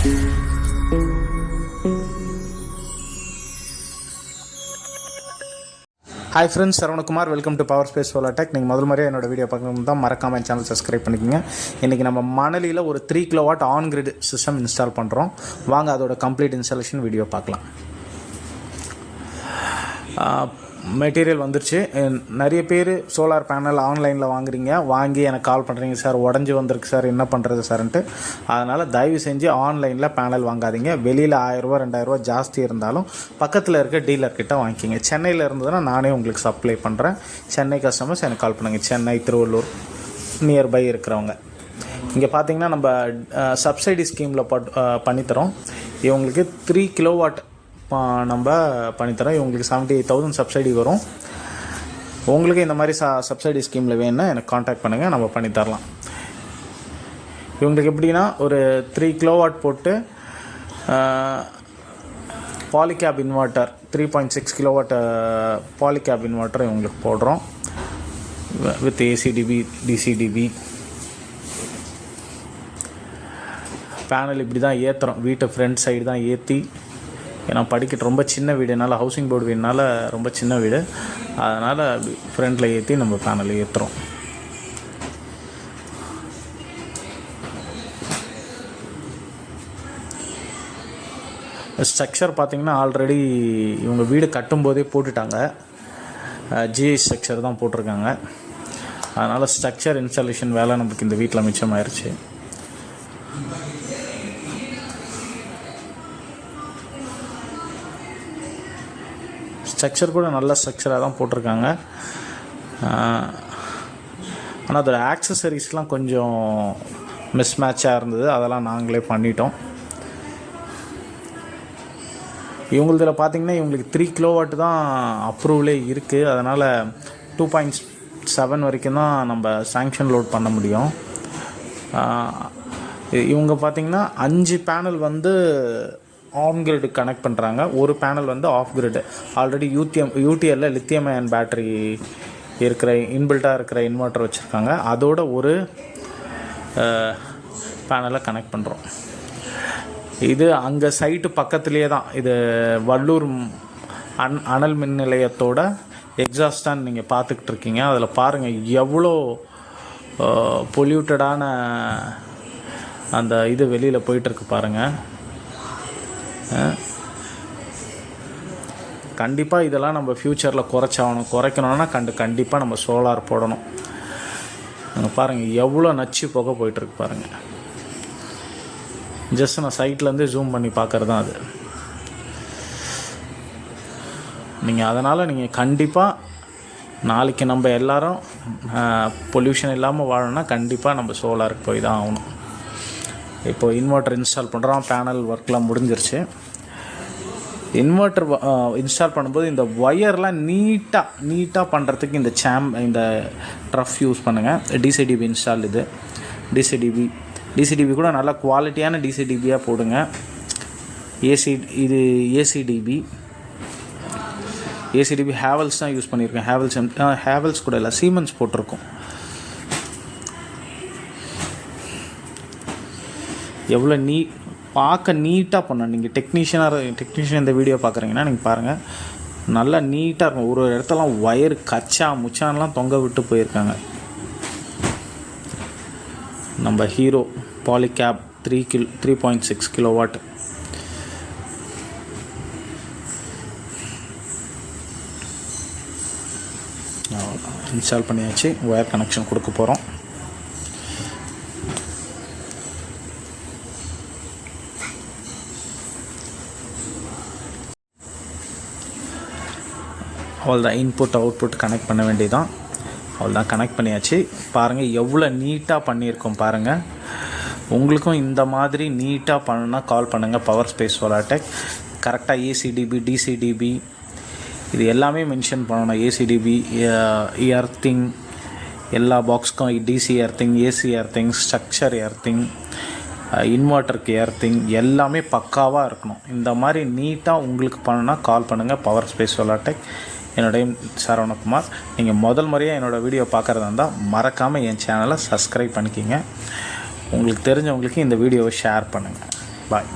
Hi friends, saravanakumar. Welcome to Power Space Solar Tech. நீங்கள் முதல் முறையாக என்னோட வீடியோ பார்க்கணும் தான் மறக்காம சேனல் சப்ஸ்கிரைப் பண்ணிக்கோங்க. இன்றைக்கி நம்ம மணலியில் ஒரு 3 kW ONGRID சிஸ்டம் இன்ஸ்டால் பண்ணுறோம். வாங்க அதோட கம்ப்ளீட் இன்ஸ்டாலேஷன் வீடியோ பார்க்கலாம். மெட்டீரியல் வந்துருச்சு. நிறைய பேர் சோலார் பேனல் ஆன்லைனில் வாங்கி எனக்கு கால் பண்ணுறீங்க சார், உடஞ்சி வந்திருக்கு சார், என்ன பண்ணுறது சார்ன்ட்டு. அதனால் தயவு செஞ்சு ஆன்லைனில் பேனல் வாங்காதீங்க. வெளியில் 1000 ரூபா 2000 ரூபா ஜாஸ்தி இருந்தாலும் பக்கத்தில் இருக்க டீலர்கிட்ட வாங்கிக்கிங்க. சென்னையில் இருந்ததுன்னா நானே உங்களுக்கு சப்ளை பண்ணுறேன். சென்னை கஸ்டமர்ஸ் எனக்கு கால் பண்ணுங்கள். சென்னை, திருவள்ளூர் நியர்பை இருக்கிறவங்க. இங்கே பார்த்தீங்கன்னா நம்ம சப்சிடி ஸ்கீமில் பண்ணித்தரோம். இவங்களுக்கு 3 kW நம்ம பண்ணித்தரோம். இவங்களுக்கு 78,000 சப்சிடி வரும். உங்களுக்கு இந்த மாதிரி சப்சிடி ஸ்கீமில் வேணுன்னா எனக்கு காண்டாக்ட் பண்ணுங்கள், நம்ம பண்ணித்தரலாம். இவங்களுக்கு எப்படின்னா ஒரு 3 kW போட்டு Polycab inverter 3.6 kW Polycab inverter இவங்களுக்கு போடுறோம். வித் ஏசிடிபி டிசிடிபி பேனல் இப்படி தான் ஏற்றுறோம். வீட்டை ஃப்ரண்ட் சைடு தான் ஏற்றி, ஏன்னா படிக்கட்டு ரொம்ப சின்ன வீடுனால, ஹவுசிங் போர்டு வீடுனால ரொம்ப சின்ன வீடு, அதனால் ஃப்ரண்ட்டில் ஏற்றி நம்ம பேனல் ஏற்றுறோம். ஸ்ட்ரக்சர் பார்த்திங்கன்னா ஆல்ரெடி இவங்க வீடு கட்டும்போதே போட்டுட்டாங்க. ஜிஐ ஸ்ட்ரக்சர் தான் போட்டிருக்காங்க. அதனால் ஸ்ட்ரக்சர் இன்ஸ்டாலேஷன் வேலை நமக்கு இந்த வீட்டில் மிச்சமாயிருச்சு. ஸ்ட்ரக்சர் கூட நல்ல ஸ்ட்ரக்சராக தான் போட்டிருக்காங்க. ஆனால் அதோட ஆக்சசரிஸ்லாம் கொஞ்சம் மிஸ்மேட்சாக இருந்தது, அதெல்லாம் நாங்களே பண்ணிட்டோம். இவங்களதில் பார்த்திங்கன்னா இவங்களுக்கு 3 kW தான் அப்ரூவலே இருக்குது. அதனால் 2.7 வரைக்கும் தான் நம்ம சாங்ஷன் லோட் பண்ண முடியும். இவங்க பார்த்திங்கன்னா 5 பேனல் வந்து ONGRID கனெக்ட் பண்ணுறாங்க. ஒரு பேனல் வந்து ஆஃப் கிரிட். ஆல்ரெடி யூடிஎல்ல லித்தியம் அயன் பேட்டரி இருக்கிற இன்பில்ட்டாக இருக்கிற இன்வெர்ட்டர் வச்சுருக்காங்க. அதோட ஒரு பேனலை கனெக்ட் பண்ணுறோம். இது அங்கே சைட்டு பக்கத்துலேயே தான். இது வள்ளூர் அனல் மின் நிலையத்தோட எக்ஸாஸ்டான் நீங்கள் பார்த்துக்கிட்டு இருக்கீங்க. அதில் பாருங்கள் எவ்வளோ பொல்யூட்டடான அந்த இது வெளியில் போயிட்டுருக்கு பாருங்கள். கண்டிப்பாக இதெல்லாம் நம்ம ஃப்யூச்சரில் குறைக்கணும்னா கண்டிப்பாக நம்ம சோலார் போடணும். பாருங்கள் எவ்வளோ நச்சு புகை போயிட்டுருக்கு பாருங்கள். ஜஸ்ட் நான் சைட்லேருந்து ஜூம் பண்ணி பார்க்குறது தான் அது. அதனால் நீங்கள் கண்டிப்பாக நாளைக்கு நம்ம எல்லோரும் பொல்யூஷன் இல்லாமல் வாழணும்னா கண்டிப்பாக நம்ம சோலாருக்கு போய் தான் ஆகணும். இப்போ இன்வெர்ட்டர் இன்ஸ்டால் பண்ணுறோம். பேனல் ஒர்க்லாம் முடிஞ்சிருச்சு. இன்வெர்ட்டர் இன்ஸ்டால் பண்ணும்போது இந்த ஒயர்லாம் நீட்டாக பண்ணுறதுக்கு இந்த ட்ரஃப் யூஸ் பண்ணுங்கள். DCDP install. இது டிசிடிபி கூட நல்லா குவாலிட்டியான டிசிடிபியாக போடுங்க. இது ஏசிடிபி ஹேவல்ஸ் தான் யூஸ் பண்ணியிருக்கேன். ஹேவல்ஸ் கூட இல்லை, சீமென்ஸ் போட்டிருக்கோம். எவ்வளோ பார்க்க நீட்டாக பண்ணணும். நீங்கள் டெக்னீஷியன் இந்த வீடியோ பார்க்குறீங்கன்னா நீங்கள் பாருங்கள், நல்லா நீட்டாக இருக்கும். ஒரு இடத்துலாம் ஒயர் முச்சான்லாம் தொங்க விட்டு போயிருக்காங்க. நம்ம ஹீரோ பாலிகேப் 3.6 kW. இன்ஸ்டால் பண்ணியாச்சு. ஒயர் கனெக்ஷன் கொடுக்க போகிறோம். அவ்வளோதான், இன்புட் அவுட்புட் கனெக்ட் பண்ண வேண்டியதான். அவ்வளோதான், கனெக்ட் பண்ணியாச்சு. பாருங்கள் எவ்வளோ நீட்டாக பண்ணியிருக்கோம் பாருங்கள். உங்களுக்கும் இந்த மாதிரி நீட்டாக பண்ணணுன்னா கால் பண்ணுங்கள். Power space solar tech. கரெக்டாக ஏசிடிபி டிசிடிபி இது எல்லாமே மென்ஷன் பண்ணணும். ஏசிடிபி எர்த்திங் எல்லா பாக்ஸ்க்கும், DC earthing, AC earthing, structure earthing, இன்வெர்ட்டருக்கு எர்த்திங் எல்லாமே பக்காவாக இருக்கணும். இந்த மாதிரி நீட்டாக உங்களுக்கு பண்ணணுன்னா கால் பண்ணுங்கள். Power space solar tech. என்னுடைய சாரவணகுமார். நீங்கள் முதல் முறையாக என்னோடய வீடியோ பார்க்குறதா இருந்தால் மறக்காமல் என் சேனலை சப்ஸ்கிரைப் பண்ணிக்கிங்க. உங்களுக்கு தெரிஞ்சவங்களுக்கு இந்த வீடியோவை ஷேர் பண்ணுங்கள். பாய்.